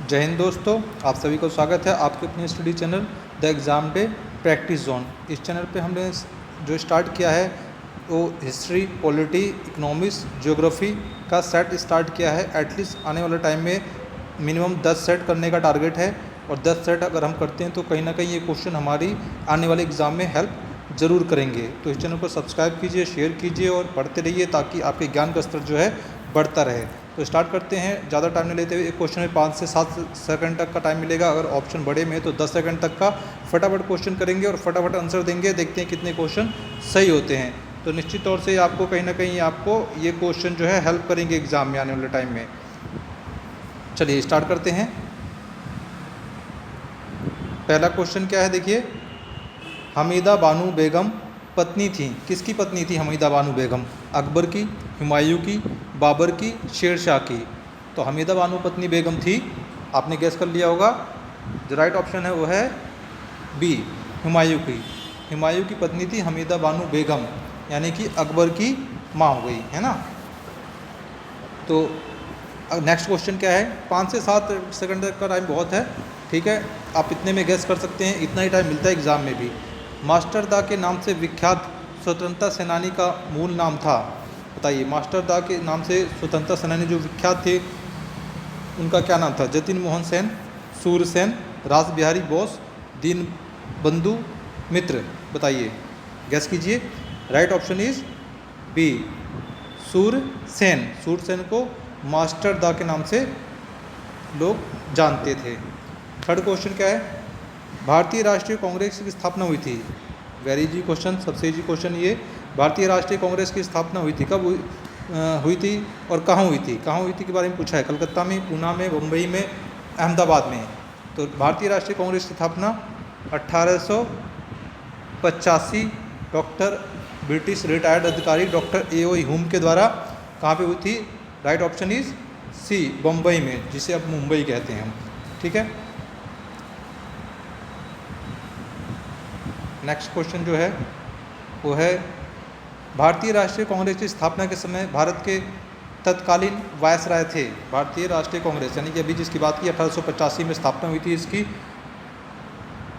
जय हिंद दोस्तों, आप सभी को स्वागत है आपके अपने study channel the exam day practice zone. इस चैनल पे हमने जो स्टार्ट किया है वो हिस्ट्री, पॉलिटी, इकोनॉमिक्स, ज्योग्राफी का सेट स्टार्ट किया है। एटलीस्ट आने वाले टाइम में मिनिमम 10 सेट करने का टारगेट है और 10 सेट अगर हम करते हैं तो कहीं ना कहीं ये क्वेश्चन हमारी आने वाले एग्ज़ाम में हेल्प ज़रूर करेंगे। तो इस चैनल को सब्सक्राइब कीजिए, शेयर कीजिए और पढ़ते रहिए ताकि आपके ज्ञान का स्तर जो है बढ़ता रहे। तो स्टार्ट करते हैं, ज़्यादा टाइम नहीं लेते हुए। एक क्वेश्चन में 5 से 7 सेकंड तक का टाइम मिलेगा। अगर ऑप्शन बड़े में तो 10 सेकंड तक का फटाफट क्वेश्चन करेंगे और फटाफट आंसर देंगे। देखते हैं कितने क्वेश्चन सही होते हैं। तो निश्चित तौर से आपको कहीं ना कहीं आपको ये क्वेश्चन जो है हेल्प करेंगे एग्ज़ाम में आने वाले टाइम में। चलिए स्टार्ट करते हैं। पहला क्वेश्चन क्या है, देखिए। हमीदा बानो बेगम पत्नी थी, किसकी पत्नी थी हमीदा बानो बेगम? अकबर की, हुमायूं की, बाबर की, शेरशाह की? तो हमीदा बानो पत्नी बेगम थी, आपने गैस कर लिया होगा। जो राइट ऑप्शन है वो है बी, हुमायूं की। हुमायूं की पत्नी थी हमीदा बानो बेगम, यानी कि अकबर की माँ हो गई, है ना। तो नेक्स्ट क्वेश्चन क्या है? 5 से 7 सेकंड तक का टाइम बहुत है, ठीक है। आप इतने में गैस कर सकते हैं, इतना ही टाइम मिलता है एग्ज़ाम में भी। मास्टर दा के नाम से विख्यात स्वतंत्रता सेनानी का मूल नाम था, बताइए। मास्टर दा के नाम से स्वतंत्रता सेनानी जो विख्यात थे उनका क्या नाम था? जतिन मोहन सेन, सूरसेन, रास बिहारी बोस, दीन बंधु मित्र? बताइए, गैस कीजिए। Right option is B, Sursen. Sursen को मास्टर दा के नाम से लोग जानते थे। थर्ड क्वेश्चन क्या है? भारतीय राष्ट्रीय कांग्रेस की स्थापना हुई थी। वेरी इजी क्वेश्चन, सबसे इजी क्वेश्चन ये। भारतीय राष्ट्रीय कांग्रेस की स्थापना हुई थी, कब हुई थी और कहाँ हुई थी? कहाँ हुई थी के बारे में पूछा है। कलकत्ता में, पूना में, मुंबई में, अहमदाबाद में। तो भारतीय राष्ट्रीय कांग्रेस की स्थापना 1885 डॉक्टर ब्रिटिश रिटायर्ड अधिकारी डॉक्टर ए.ओ. ह्यूम के द्वारा कहाँ पे हुई थी? Right option is C, Bombay में, जिसे अब मुंबई कहते हैं हम, ठीक है। नेक्स्ट क्वेश्चन जो है वो है, भारतीय राष्ट्रीय कांग्रेस की स्थापना के समय भारत के तत्कालीन वायसराय थे। भारतीय राष्ट्रीय कांग्रेस यानी कि अभी जिसकी बात की 1885 में स्थापना हुई थी इसकी,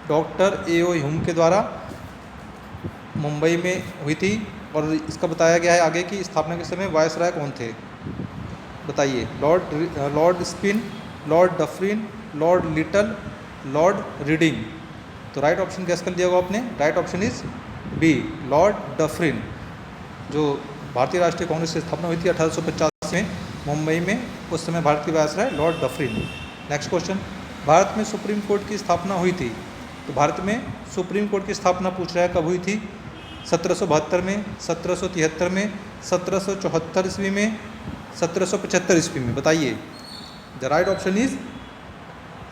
डॉक्टर ए.ओ. ह्यूम के द्वारा मुंबई में हुई थी। और इसका बताया गया है आगे कि स्थापना के समय वायसराय कौन थे? बताइए। लॉर्ड स्पिन, Lord Dufferin, Lord Lytton, Lord Reading? तो राइट ऑप्शन गैस कर लिया होगा आपने। Right option is B, Lord Dufferin. जो भारतीय राष्ट्रीय कांग्रेस की स्थापना हुई थी 1885 में मुंबई में, उस समय भारत के viceroy Lord Dufferin. Next question, Bharat में सुप्रीम कोर्ट की स्थापना हुई थी। तो भारत में सुप्रीम कोर्ट की स्थापना पूछ रहा है कब हुई थी? 1772 में, 1773 में, 1774 ईस्वी में, 1775 ईस्वी में? बताइए। The right option is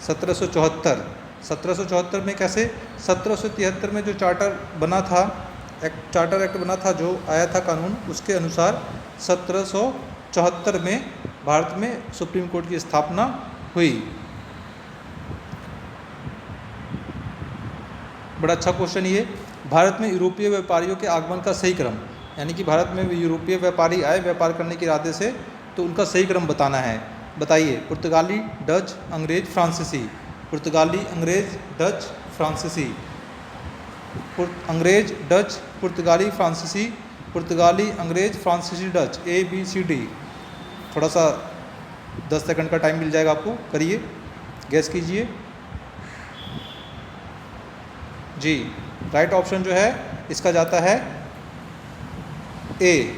1774। 1774 में कैसे? 1773 में जो चार्टर बना था, चार्टर एक्ट बना था, जो आया था कानून, उसके अनुसार 1774 में भारत में सुप्रीम कोर्ट की स्थापना हुई। बड़ा अच्छा क्वेश्चन ये। भारत में यूरोपीय व्यापारियों के आगमन का सही क्रम, यानी कि भारत में यूरोपीय व्यापारी आए व्यापार करने के इरादे से, तो उनका सही क्रम बताना है। बताइए। पुर्तगाली, डच, अंग्रेज, फ्रांसीसी? पुर्तगाली, अंग्रेज, डच, फ्रांसीसी? अंग्रेज, डच, पुर्तगाली, फ्रांसीसी? पुर्तगाली, अंग्रेज, फ्रांसीसी, Dutch? A B C D? थोड़ा सा 10 सेकंड का टाइम मिल जाएगा आपको, करिए, गैस कीजिए जी। राइट ऑप्शन जो है इसका जाता है ए,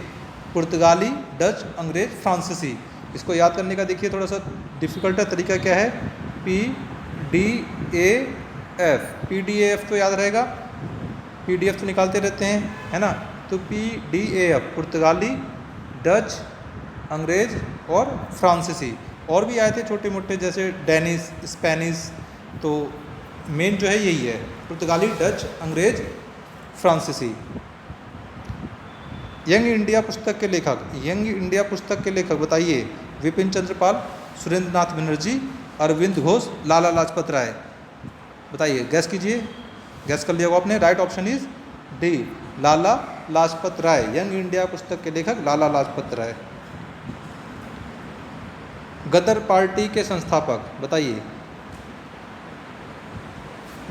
पुर्तगाली, डच, अंग्रेज, फ्रांसीसी। इसको याद करने का देखिए थोड़ा सा डिफ़िकल्ट तरीका क्या है। P D A F, P D A F तो याद रहेगा, पी डी एफ तो निकालते रहते हैं, है ना। तो पी डी ए एफ, पुर्तगाली, डच, अंग्रेज और फ्रांसीसी। और भी आए थे छोटे मोटे जैसे डेनिश, स्पेनिश। तो मेन जो है यही है, पुर्तगाली, डच, अंग्रेज, फ्रांसीसी। यंग इंडिया पुस्तक के लेखक, यंग इंडिया पुस्तक के लेखक बताइए। विपिन चंद्रपाल, सुरेंद्र नाथ बनर्जी, अरविंद घोष, लाला लाजपत राय? बताइए, गैस कीजिए। गैस कर लिया होगा आपने। Right option is D, Lala Lajpat Rai. Young India पुस्तक के लेखक लाला लाजपत राय। गदर पार्टी के संस्थापक बताइए।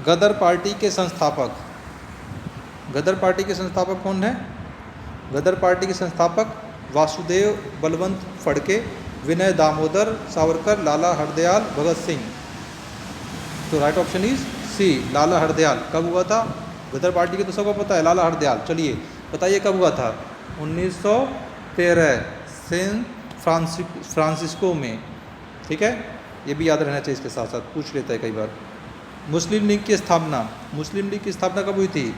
गदर पार्टी के संस्थापक, गदर पार्टी के संस्थापक कौन है? गदर पार्टी के संस्थापक वासुदेव बलवंत फड़के, विनय दामोदर सावरकर, लाला हरदयाल, भगत सिंह। तो राइट ऑप्शन इज सी, लाला हरदयाल। कब हुआ था? गदर पार्टी के तो सबको पता है, लाला हरदयाल। चलिए बताइए कब हुआ था? 1913 सेंट फ्रांसिस्को में। ठीक है, ये भी याद रहना चाहिए, इसके साथ साथ पूछ लेता है कई बार। मुस्लिम लीग की स्थापना, मुस्लिम लीग की स्थापना कब हुई थी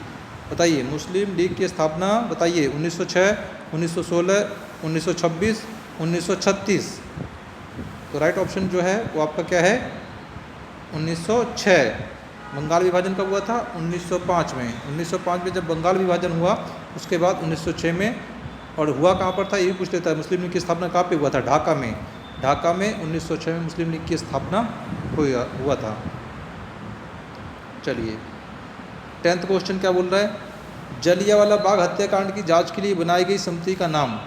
बताइए? मुस्लिम लीग की स्थापना बताइए। 1906, 1916, 1926, 1936। तो राइट ऑप्शन जो है वो आपका क्या है? 1906। बंगाल विभाजन कब हुआ था? 1905 में। 1905 में जब बंगाल विभाजन हुआ, उसके बाद 1906 में। और हुआ कहाँ पर था ये भी पूछ लेता है। मुस्लिम लीग की स्थापना कहाँ पे हुआ था? ढाका में। ढाका में 1906 में मुस्लिम लीग की स्थापना हुआ था। चलिए 10th क्वेश्चन क्या बोल रहा है? जलियांवाला बाग हत्याकांड की जांच के लिए बनाई गई समिति का नाम।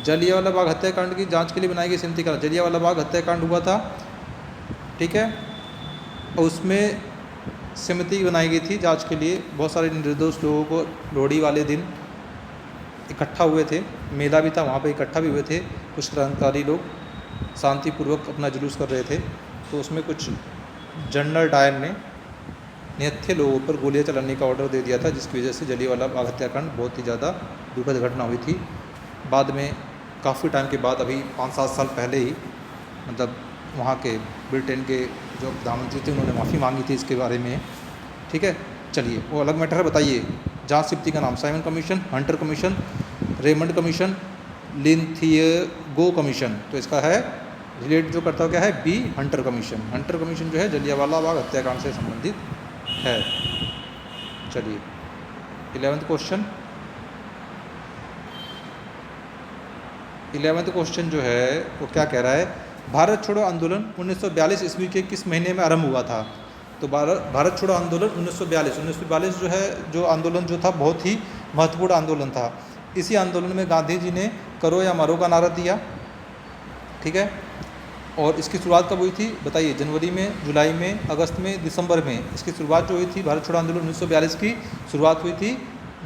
जलियांवाला बाग हत्याकांड की जांच के लिए बनाई गई समिति का, जलियांवाला बाग हत्याकांड हुआ था, ठीक है, और उसमें समिति बनाई गई थी जांच के लिए। बहुत सारे निर्दोष लोगों को लोहड़ी वाले दिन इकट्ठा हुए थे, मेला भी था वहाँ पे, इकट्ठा भी हुए थे कुछ क्रांतिकारी लोग, शांतिपूर्वक अपना जुलूस कर रहे थे। तो उसमें कुछ जनरल डायर ने निहत्थे लोगों पर गोलियां चलाने का ऑर्डर दे दिया था, जिसकी वजह से जलियांवाला बाग हत्याकांड बहुत ही ज़्यादा दुखद घटना हुई थी। बाद में काफ़ी टाइम के बाद, अभी 5-7 साल पहले ही, मतलब वहाँ के ब्रिटेन के जो प्रधानमंत्री थे उन्होंने माफ़ी मांगी थी इसके बारे में। ठीक है, चलिए वो अलग मैटर है। बताइए जांच समिति का नाम। Simon commission, Hunter commission, Raymond commission, Linlithgow commission. तो इसका है रिलेट जो करता है क्या है? B, Hunter commission. Hunter commission जो है जलियांवाला बाग हत्याकांड से संबंधित है। चलिए 11th क्वेश्चन। 11th क्वेश्चन जो है वो क्या कह रहा है? भारत छोड़ो आंदोलन 1942 ईस्वी के किस महीने में आरंभ हुआ था? तो भारत छोड़ो आंदोलन 1942 जो है, जो आंदोलन जो था बहुत ही महत्वपूर्ण आंदोलन था। इसी आंदोलन में गांधी जी ने करो या मरो का नारा दिया। ठीक है, और इसकी शुरुआत कब हुई थी बताइए? जनवरी में, जुलाई में, अगस्त में, दिसंबर में। इसकी शुरुआत जो हुई थी भारत छोड़ो आंदोलन 1942 की शुरुआत हुई थी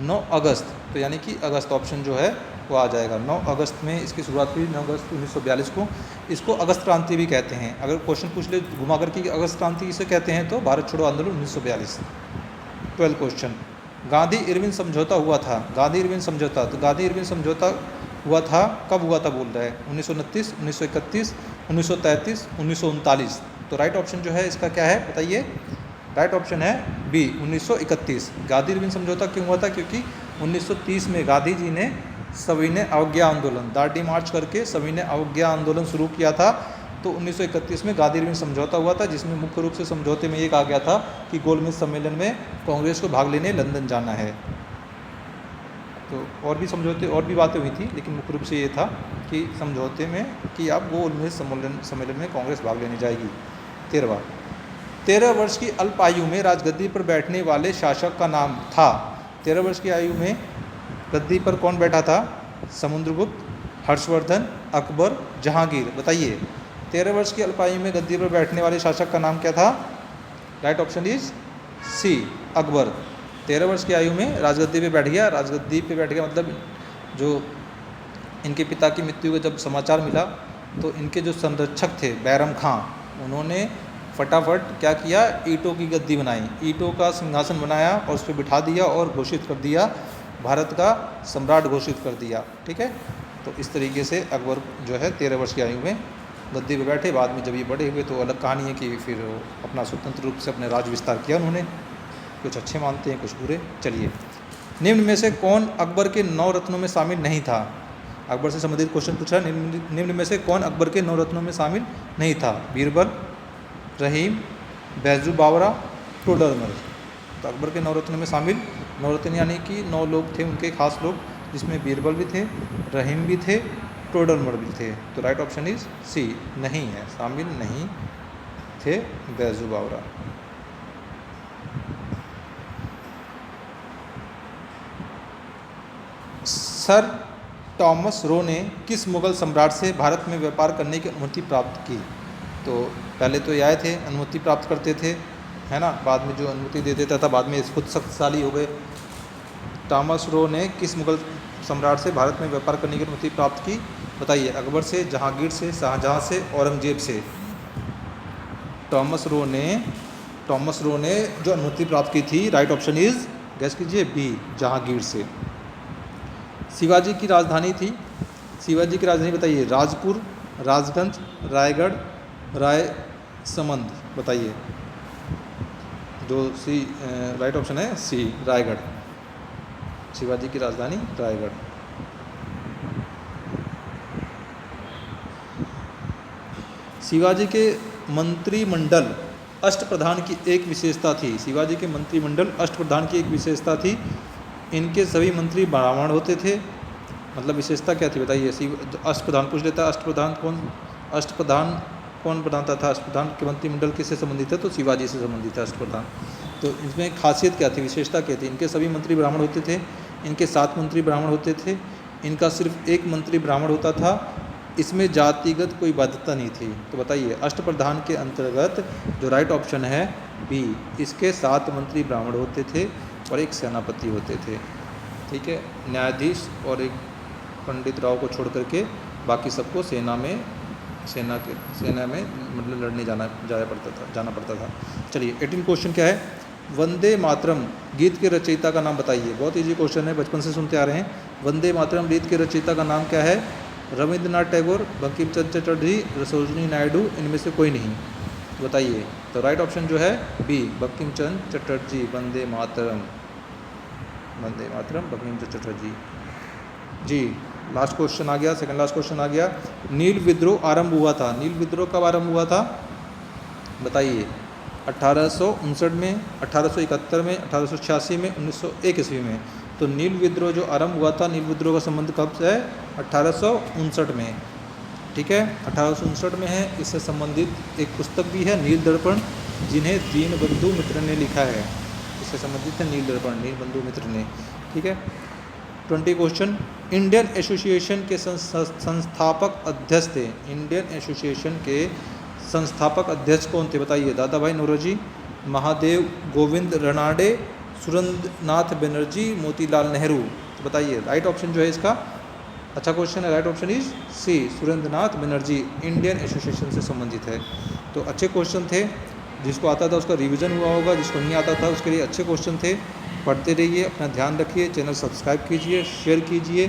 9 अगस्त। तो यानी कि अगस्त ऑप्शन जो है वो आ जाएगा। 9 अगस्त में इसकी शुरुआत हुई, 9 अगस्त 1942 को। इसको अगस्त क्रांति भी कहते हैं। अगर क्वेश्चन पूछ ले घुमा कर कि अगस्त क्रांति किसे कहते हैं, तो भारत छोड़ो आंदोलन 1942। 12 क्वेश्चन। गांधी इरविन समझौता हुआ था। गांधी इरविन समझौता, तो गांधी इरविन समझौता हुआ था, कब हुआ था बोल रहा है? 1929, 1931, 1933, 1939। तो राइट ऑप्शन जो है इसका क्या है बताइए? राइट ऑप्शन है बी, 1931। गांधी इरविन समझौता क्यों हुआ था? क्योंकि 1930 में गांधी जी ने सविनय अवज्ञा आंदोलन, दांडी मार्च करके सविनय अवज्ञा आंदोलन शुरू किया था। तो 1931 में गांधी इरविन समझौता हुआ था, जिसमें मुख्य रूप से समझौते में ये कहा गया था कि गोलमेज सम्मेलन में कांग्रेस को भाग लेने लंदन जाना है। तो और भी समझौते और भी बातें हुई थी, लेकिन मुख्य रूप से ये था कि समझौते में कि आप गोलमेज सम्मेलन में कांग्रेस भाग लेने जाएगी। 13 वर्ष की अल्प आयु में राजगद्दी पर बैठने वाले शासक का नाम था। 13 वर्ष की आयु में गद्दी पर कौन बैठा था? समुद्रगुप्त, हर्षवर्धन, अकबर, जहांगीर। बताइए 13 वर्ष की अल्प आयु में गद्दी पर बैठने वाले शासक का नाम क्या था? Right option is C, Akbar. 13 वर्ष की आयु में राजगद्दी पे बैठ गया। राजगद्दी पे बैठ गया मतलब जो इनके पिता की मृत्यु का जब समाचार मिला, तो इनके जो संरक्षक थे बैरम खां, उन्होंने फटाफट क्या किया? ईंटों की गद्दी बनाई, ईंटों का सिंहासन बनाया और उस पर बिठा दिया और घोषित कर दिया, भारत का सम्राट घोषित कर दिया। ठीक है, तो इस तरीके से अकबर जो है 13 वर्ष की आयु में गद्दी पे बैठे। बाद में जब ये बड़े हुए तो अलग कहानी है कि फिर अपना स्वतंत्र रूप से अपने राज विस्तार किया उन्होंने। कुछ अच्छे मानते हैं, कुछ बुरे। चलिए, निम्न में से कौन अकबर के 9 रत्नों में शामिल नहीं था? अकबर से संबंधित क्वेश्चन पूछा। निम्न में से कौन अकबर के 9 रत्नों में शामिल नहीं था? बीरबल, रहीम, बैजू बावरा, टोडरमल। तो अकबर के 9 रत्नों में शामिल, 9 रत्न यानी कि 9 लोग थे उनके खास लोग, जिसमें बीरबल भी थे, रहीम भी थे, टोडरमल भी थे। तो राइट ऑप्शन इज सी, नहीं है, शामिल नहीं थे बैजू बावरा। सर टॉमस रो ने किस मुग़ल सम्राट से भारत में व्यापार करने की अनुमति प्राप्त की? तो पहले तो ये आए थे, अनुमति प्राप्त करते थे, है ना, बाद में जो अनुमति दे देता था बाद में खुद शक्तिशाली हो गए। टॉमस रो ने किस मुग़ल सम्राट से भारत में व्यापार करने की अनुमति प्राप्त की? बताइए। अकबर से, जहांगीर से, शाहजहाँ से, औरंगजेब से। टॉमस रो ने जो अनुमति प्राप्त की थी, राइट ऑप्शन इज, गैस कीजिए, बी, जहांगीर से। शिवाजी की राजधानी थी, शिवाजी की राजधानी बताइए। राजपुर, राजगंज, रायगढ़, रायसमंद। बताइए। जो सी राइट ऑप्शन है सी, रायगढ़। शिवाजी की राजधानी रायगढ़। शिवाजी के मंत्रिमंडल अष्टप्रधान की एक विशेषता थी। शिवाजी के मंत्रिमंडल अष्टप्रधान की एक विशेषता थी। इनके सभी मंत्री ब्राह्मण होते थे। मतलब विशेषता क्या थी बताइए। अष्टप्रधान पूछ लेता है, अष्टप्रधान कौन बनाता था? अष्टप्रधान के मंत्रिमंडल किससे संबंधित है? तो शिवाजी से संबंधित है अष्टप्रधान। तो इसमें खासियत क्या थी, विशेषता क्या थी? इनके सभी मंत्री ब्राह्मण होते थे, इनके 7 मंत्री ब्राह्मण होते थे, इनका सिर्फ एक मंत्री ब्राह्मण होता था, इसमें जातिगत कोई बाध्यता नहीं थी। तो बताइए, अष्टप्रधान के अंतर्गत जो राइट ऑप्शन है बी, इसके 7 मंत्री ब्राह्मण होते थे और एक सेनापति होते थे। ठीक है, न्यायाधीश और एक पंडित राव को छोड़ करके बाकी सबको सेना में मतलब लड़ने जाना पड़ता था। चलिए 18 क्वेश्चन क्या है? वंदे मातरम गीत के रचयिता का नाम बताइए। बहुत इजी क्वेश्चन है, बचपन से सुनते आ रहे हैं। वंदे मातरम गीत के रचयिता का नाम क्या है? रविंद्रनाथ टैगोर, बंकिम चंद्र चटर्जी, सरोजिनी नायडू, इनमें से कोई नहीं। बताइए। तो राइट ऑप्शन जो है बी, बंकिम चंद्र चटर्जी। वंदे मातरम, बंकिम चंद्र चटर्जी जी। लास्ट क्वेश्चन आ गया, सेकंड लास्ट क्वेश्चन आ गया। नील विद्रोह आरंभ हुआ था, नील विद्रोह कब आरंभ हुआ था? बताइए। 1859 में, 1871 में, 1886 में, 1901 ईस्वी में। तो नील विद्रोह जो आरंभ हुआ था, नील विद्रोह का संबंध कब से है? 1859 में। ठीक है, 1859 में है। इससे संबंधित एक पुस्तक भी है, नील दर्पण, जिन्हें दीनबंधु मित्र ने लिखा है। इससे संबंधित है नील दर्पण, दीनबंधु मित्र ने। ठीक है। 20 क्वेश्चन। इंडियन एसोसिएशन के संस्थापक अध्यक्ष थे। इंडियन एसोसिएशन के संस्थापक अध्यक्ष कौन थे? बताइए। दादा भाई नौरोजी, महादेव गोविंद रनाडे, सुरेंद्रनाथ बनर्जी, मोतीलाल नेहरू। तो बताइए। राइट ऑप्शन जो है इसका, अच्छा क्वेश्चन है, right option is C, Surendranath Banerjee Indian Association से संबंधित है। तो अच्छे क्वेश्चन थे, जिसको आता था उसका रिवीजन हुआ होगा, जिसको नहीं आता था उसके लिए अच्छे क्वेश्चन थे। पढ़ते रहिए, अपना ध्यान रखिए, चैनल सब्सक्राइब कीजिए, शेयर कीजिए।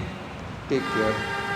Take care.